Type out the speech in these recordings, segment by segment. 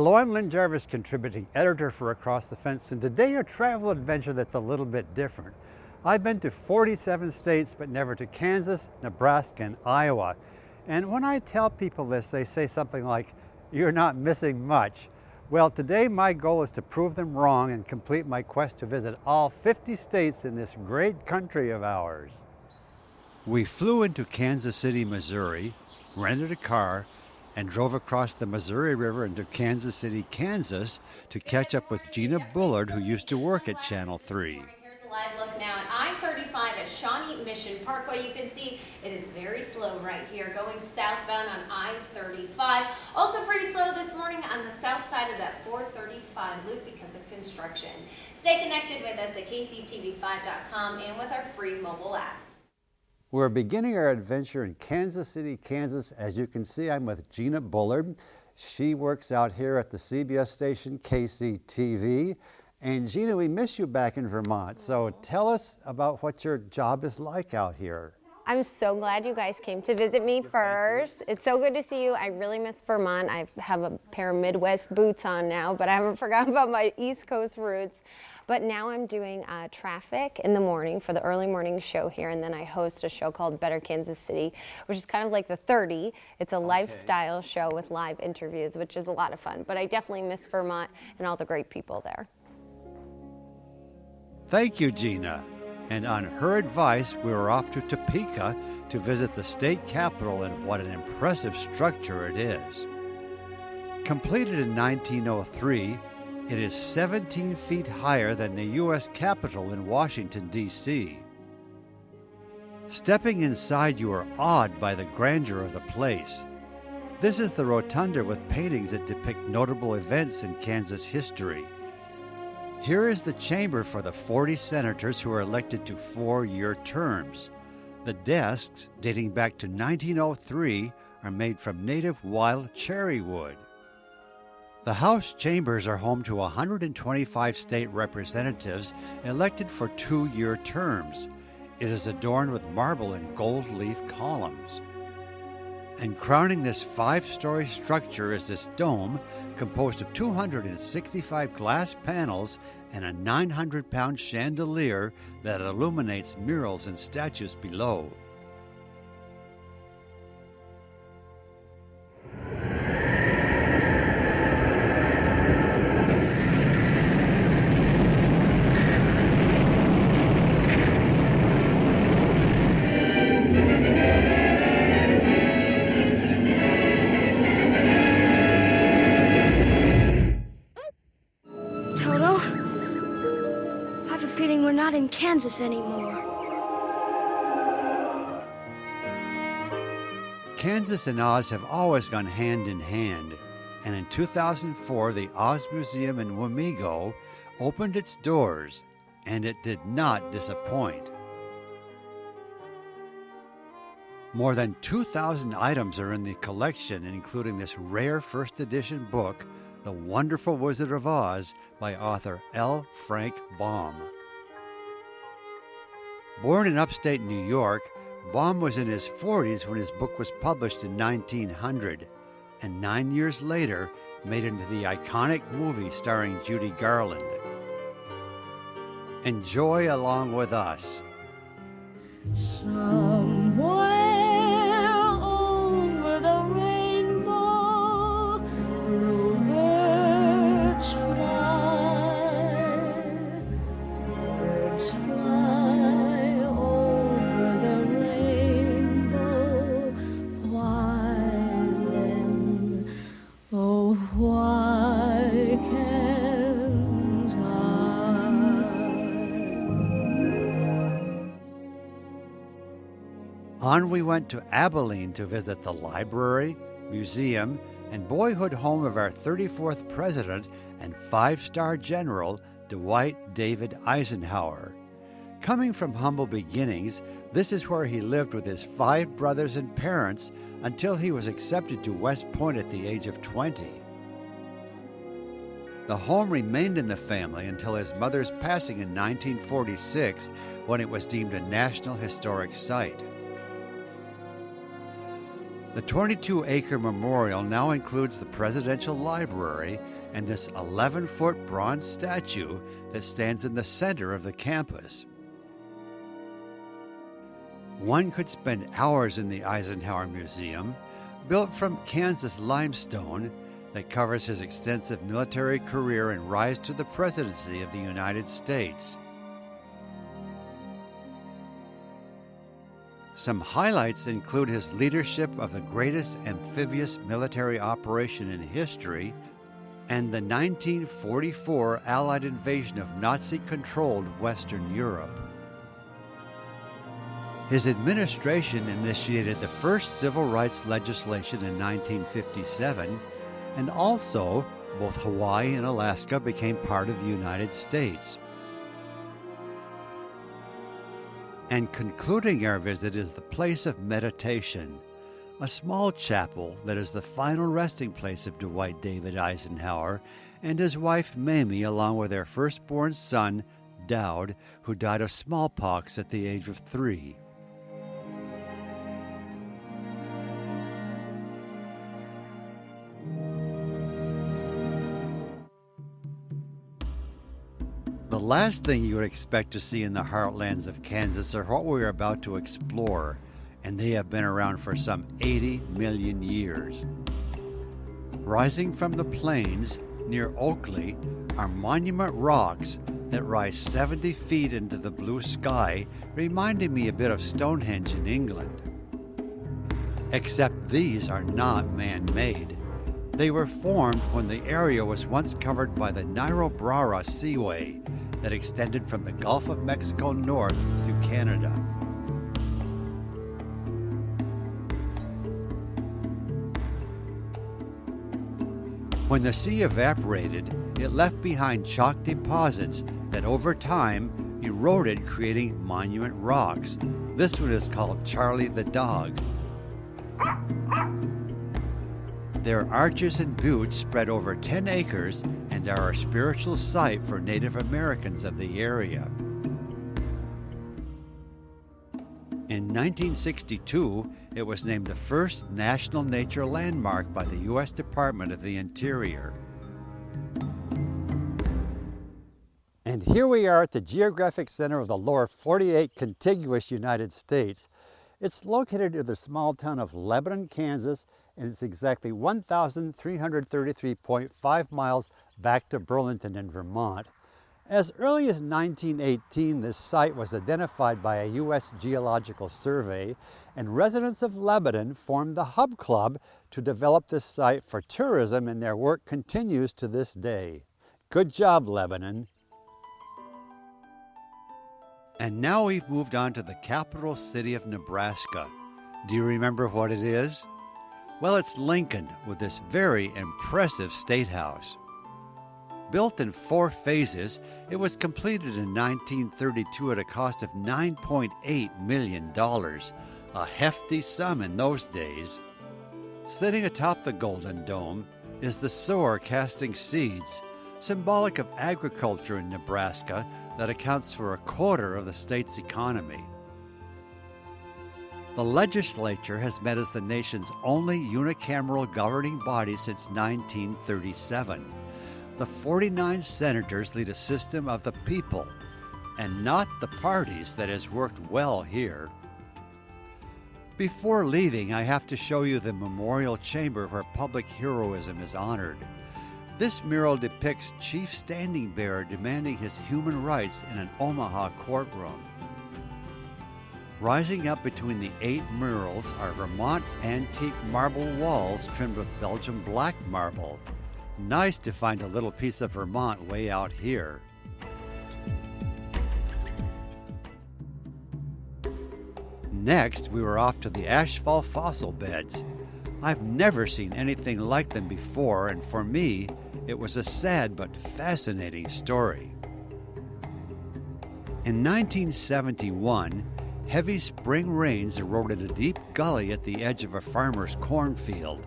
Hello, I'm Lyn Jarvis, contributing editor for Across the Fence, and today a travel adventure that's a little bit different. I've been to 47 states, but never to Kansas, Nebraska, and Iowa. And when I tell people this, they say something like, "You're not missing much." Well, today my goal is to prove them wrong and complete my quest to visit all 50 states in this great country of ours. We flew into Kansas City, Missouri, rented a car, and drove across the Missouri River into Kansas City, Kansas to catch up with Gina Bullard, who used to work at Channel 3. Here's a live look now at I-35 at Shawnee Mission Parkway. You can see it is very slow right here going southbound on I-35. Also pretty slow this morning on the south side of that 435 loop because of construction. Stay connected with us at kctv5.com and with our free mobile app. We're beginning our adventure in Kansas City, Kansas. As you can see, I'm with Gina Bullard. She works out here at the CBS station KCTV. And Gina, we miss you back in Vermont. So tell us about what your job is like out here. I'm so glad you guys came to visit me first. It's so good to see you. I really miss Vermont. I have a pair of Midwest boots on now, but I haven't forgotten about my East Coast roots. But now I'm doing traffic in the morning for the early morning show here, and then I host a show called Better Kansas City, which is kind of like the 30. It's a lifestyle show with live interviews, which is a lot of fun. But I definitely miss Vermont and all the great people there. Thank you, Gina. And on her advice, we were off to Topeka to visit the state capitol, and what an impressive structure it is. Completed in 1903, it is 17 feet higher than the U.S. Capitol in Washington, D.C. Stepping inside, you are awed by the grandeur of the place. This is the rotunda with paintings that depict notable events in Kansas history. Here is the chamber for the 40 senators who are elected to 4-year terms. The desks, dating back to 1903, are made from native wild cherry wood. The House chambers are home to 125 state representatives elected for 2-year terms. It is adorned with marble and gold leaf columns. And crowning this 5-story structure is this dome composed of 265 glass panels and a 900-pound chandelier that illuminates murals and statues below. We're not in Kansas anymore. Kansas and Oz have always gone hand in hand, and in 2004 the Oz Museum in Wamego opened its doors, and it did not disappoint. More than 2,000 items are in the collection, including this rare first edition book, The Wonderful Wizard of Oz, by author L. Frank Baum. Born in upstate New York, Baum was in his 40s when his book was published in 1900, and 9 years later made it into the iconic movie starring Judy Garland. Enjoy along with us. Somewhere over the rainbow, bluebirds fly. Birds fly over the rainbow. Why then, oh why can't I? On we went to Abilene to visit the library, museum, and boyhood home of our 34th president and 5-star general, Dwight David Eisenhower. Coming from humble beginnings, this is where he lived with his 5 brothers and parents until he was accepted to West Point at the age of 20. The home remained in the family until his mother's passing in 1946, when it was deemed a National Historic Site. The 22-acre memorial now includes the Presidential Library and this 11-foot bronze statue that stands in the center of the campus. One could spend hours in the Eisenhower Museum, built from Kansas limestone, that covers his extensive military career and rise to the presidency of the United States. Some highlights include his leadership of the greatest amphibious military operation in history and the 1944 Allied invasion of Nazi-controlled Western Europe. His administration initiated the first civil rights legislation in 1957, and also both Hawaii and Alaska became part of the United States. And concluding our visit is the place of meditation, a small chapel that is the final resting place of Dwight David Eisenhower and his wife Mamie, along with their firstborn son, Dowd, who died of smallpox at the age of 3. The last thing you would expect to see in the heartlands of Kansas are what we are about to explore, and they have been around for some 80 million years. Rising from the plains near Oakley are monument rocks that rise 70 feet into the blue sky, reminding me a bit of Stonehenge in England. Except these are not man-made. They were formed when the area was once covered by the Niobrara Seaway that extended from the Gulf of Mexico north through Canada. When the sea evaporated, it left behind chalk deposits that over time eroded, creating monument rocks. This one is called Charlie the Dog. Their arches and buttes spread over 10 acres and are a spiritual site for Native Americans of the area. In 1962, it was named the first National Nature Landmark by the U.S. Department of the Interior. And here we are at the geographic center of the lower 48 contiguous United States. It's located in the small town of Lebanon, Kansas, and it's exactly 1,333.5 miles back to Burlington in Vermont. As early as 1918, this site was identified by a U.S. Geological Survey, and residents of Lebanon formed the Hub Club to develop this site for tourism, and their work continues to this day. Good job, Lebanon. And now we've moved on to the capital city of Nebraska. Do you remember what it is? Well, it's Lincoln, with this very impressive statehouse. Built in 4 phases, it was completed in 1932 at a cost of $9.8 million, a hefty sum in those days. Sitting atop the Golden Dome is the sower casting seeds, symbolic of agriculture in Nebraska that accounts for a quarter of the state's economy. The legislature has met as the nation's only unicameral governing body since 1937. The 49 senators lead a system of the people, and not the parties, that has worked well here. Before leaving, I have to show you the memorial chamber where public heroism is honored. This mural depicts Chief Standing Bearer demanding his human rights in an Omaha courtroom. Rising up between the 8 murals are Vermont antique marble walls trimmed with Belgian black marble. Nice to find a little piece of Vermont way out here. Next, we were off to the Ashfall fossil beds. I've never seen anything like them before, and for me, it was a sad but fascinating story. In 1971, heavy spring rains eroded a deep gully at the edge of a farmer's cornfield.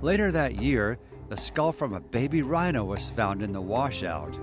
Later that year, the skull from a baby rhino was found in the washout.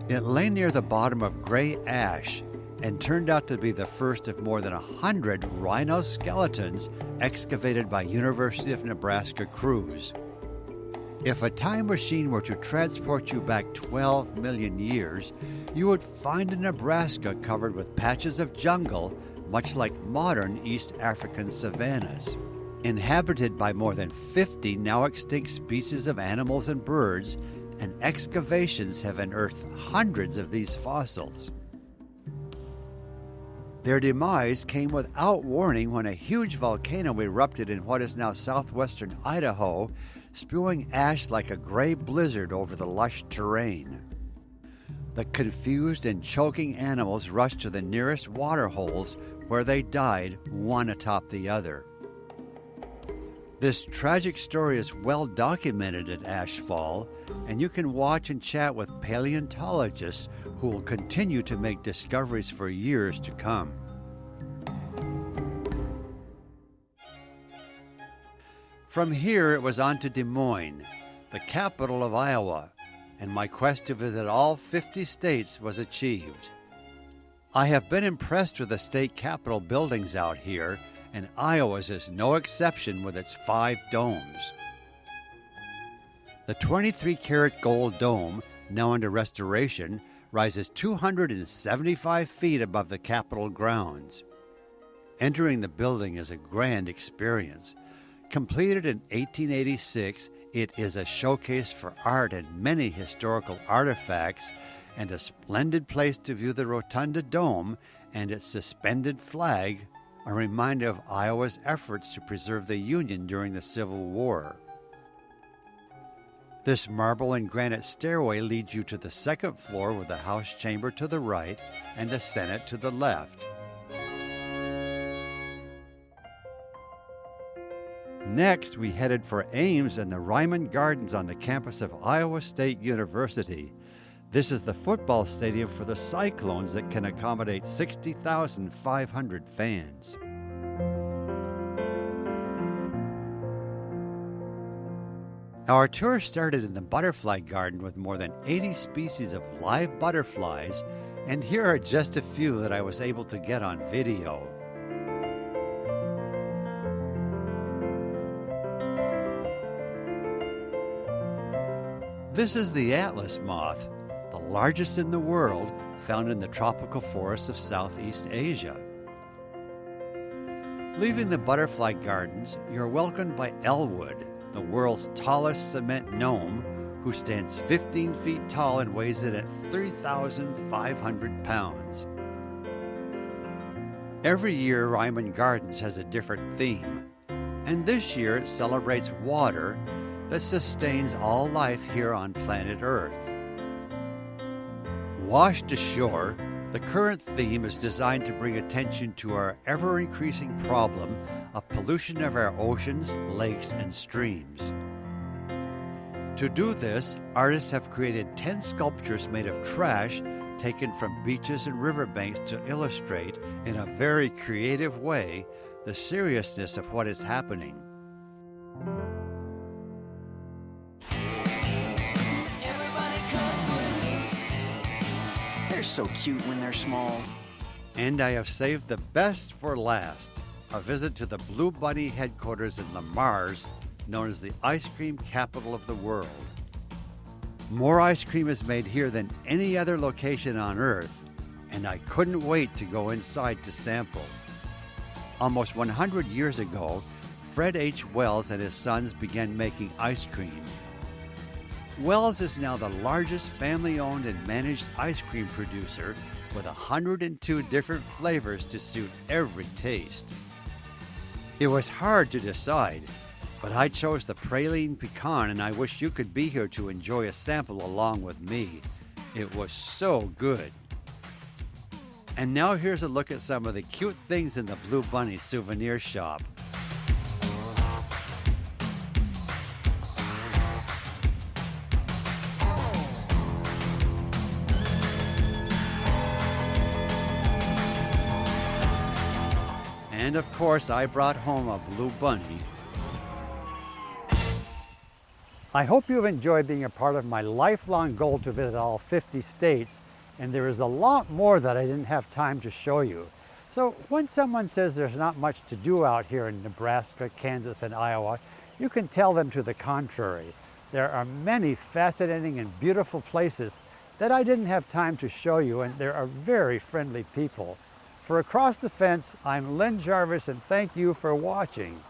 It lay near the bottom of gray ash and turned out to be the first of more than 100 rhino skeletons excavated by University of Nebraska crews. If a time machine were to transport you back 12 million years, you would find a Nebraska covered with patches of jungle, much like modern East African savannas. Inhabited by more than 50 now extinct species of animals and birds, and excavations have unearthed hundreds of these fossils. Their demise came without warning when a huge volcano erupted in what is now southwestern Idaho, spewing ash like a gray blizzard over the lush terrain. The confused and choking animals rushed to the nearest water holes, where they died one atop the other. This tragic story is well documented at Ashfall, and you can watch and chat with paleontologists who will continue to make discoveries for years to come. From here, it was on to Des Moines, the capital of Iowa, and my quest to visit all 50 states was achieved. I have been impressed with the state capitol buildings out here, and Iowa's is no exception with its 5 domes. The 23-karat gold dome, now under restoration, rises 275 feet above the Capitol grounds. Entering the building is a grand experience. Completed in 1886, it is a showcase for art and many historical artifacts, and a splendid place to view the Rotunda Dome and its suspended flag, a reminder of Iowa's efforts to preserve the Union during the Civil War. This marble and granite stairway leads you to the second floor with the House chamber to the right and the Senate to the left. Next, we headed for Ames and the Ryman Gardens on the campus of Iowa State University. This is the football stadium for the Cyclones that can accommodate 60,500 fans. Our tour started in the butterfly garden with more than 80 species of live butterflies, and here are just a few that I was able to get on video. This is the Atlas moth, the largest in the world, found in the tropical forests of Southeast Asia. Leaving the butterfly gardens, you're welcomed by Elwood, the world's tallest cement gnome, who stands 15 feet tall and weighs in at 3,500 pounds. Every year, Ryman Gardens has a different theme, and this year it celebrates water that sustains all life here on planet Earth. Washed ashore, the current theme is designed to bring attention to our ever-increasing problem of pollution of our oceans, lakes, and streams. To do this, artists have created 10 sculptures made of trash taken from beaches and riverbanks to illustrate, in a very creative way, the seriousness of what is happening. They're so cute when they're small. And I have saved the best for last, a visit to the Blue Bunny headquarters in Mars, known as the ice cream capital of the world. More ice cream is made here than any other location on Earth, and I couldn't wait to go inside to sample. Almost 100 years ago, Fred H. Wells and his sons began making ice cream. Wells is now the largest family-owned and managed ice cream producer, with 102 different flavors to suit every taste. It was hard to decide, but I chose the praline pecan, and I wish you could be here to enjoy a sample along with me. It was so good. And now here's a look at some of the cute things in the Blue Bunny souvenir shop. And of course, I brought home a Blue Bunny. I hope you've enjoyed being a part of my lifelong goal to visit all 50 states, and there is a lot more that I didn't have time to show you. So when someone says there's not much to do out here in Nebraska, Kansas, and Iowa, you can tell them to the contrary. There are many fascinating and beautiful places that I didn't have time to show you, and there are very friendly people. For Across the Fence, I'm Lyn Jarvis, and thank you for watching.